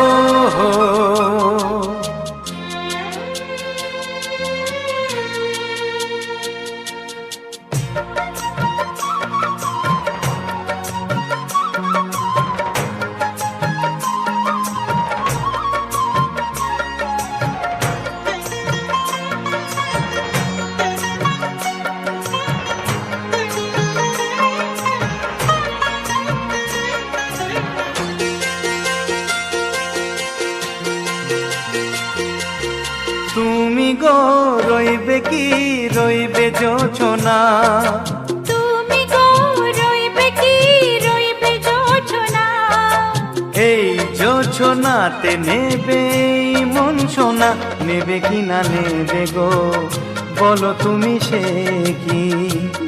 ও হো তুমি গো রইবে কি রইবে জোছনা, তুমি গো রইবে কি রইবে জোছনা, এই জোছনাতে নেবে মন সোনা, নেবে কি না নেবে গো বলো তুমি সে কি,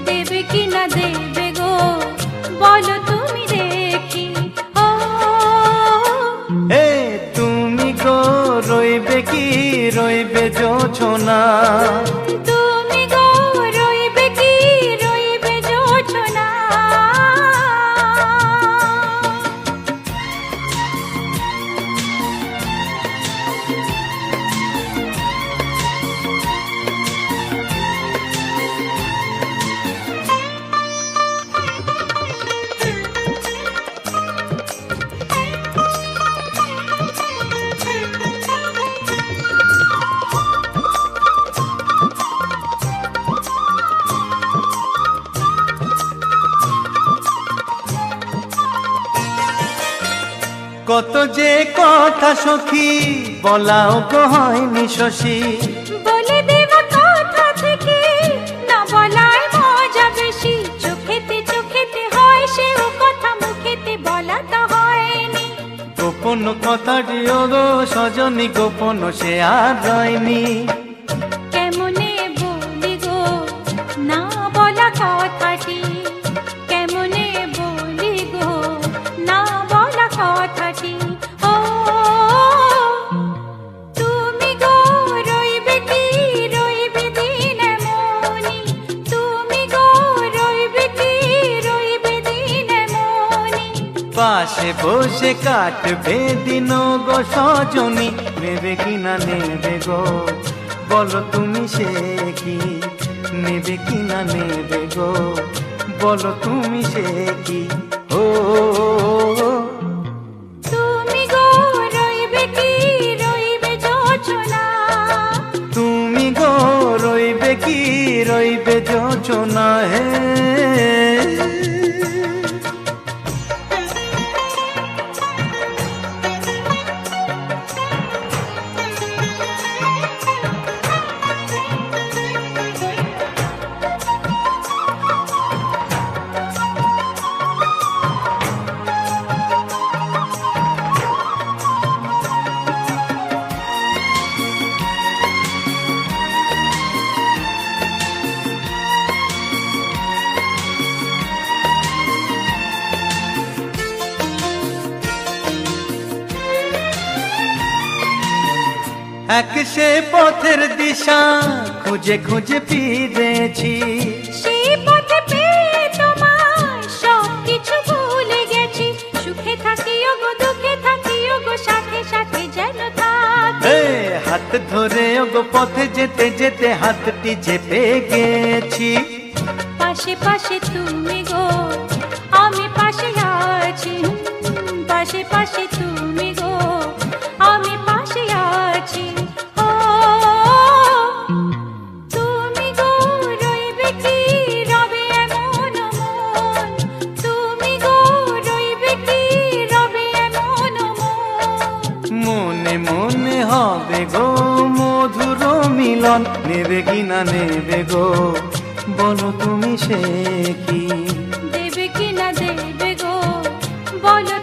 দেবে কি না দেবে গো বলো তুমি দেখি। ও এ তুমি গো রইবে কি রইবে জোছনা, তুমি গো রইবে কি রইবে জোছনা। কত যে কথা সখী বলাও গো হয়নি শশী, বলে দেওয়া কথা থেকে না বলার মজা বেশি, চোখেতে চোখেতে হয় সেও কথা মুখেতে বলা তো হয়নি। গোপন কথাটি ও গো সজনী গোপন সে আর রয়নি, কেমনে বলি গো না বলা কথাটি, কেমনে বলি গো না বলা কথাটি। ও তুমি গো রইবে কি রইবে দিন এমনি, তুমি গো রইবে কি রইবে দিন এমনি, পাশে বসে কাটবে দিন গো সজনী, নেবে কি না নেবে গো বলো তুমি সে কি, নেবে কি না নেবে গো বলো তুমি সে কি। ও তুমি গো রইবে কি রইবে জোছনা, তুমি গো রইবে কি রইবে জোছনা। হে এক সে পথের দিশা খুঁজে খুঁজে ফিরেছি, সেই পথে পেয়ে তোমায় সব কিছু ভুলে গেছি, সুখে থাকিও গো দুঃখে থাকিও গো সাথে সাথে যেন থাকি। এ হাত ধরে গো পথে যেতে যেতে হাতটি চেপে গেছি, পাশে পাশে তুমি গো আমি পাশে আছি, পাশে পাশে তুমি গো আমি পাশে আছি। ও তুমি গো রইবে কি রবে এমন মন, তুমি গো রইবে কি রবে এমন মন, মনে মনে হবে গো মধুর মিলন, নেবে কি না নেবে গো বলো তুমি সে কি, দেবে কি না দেবে গো বলো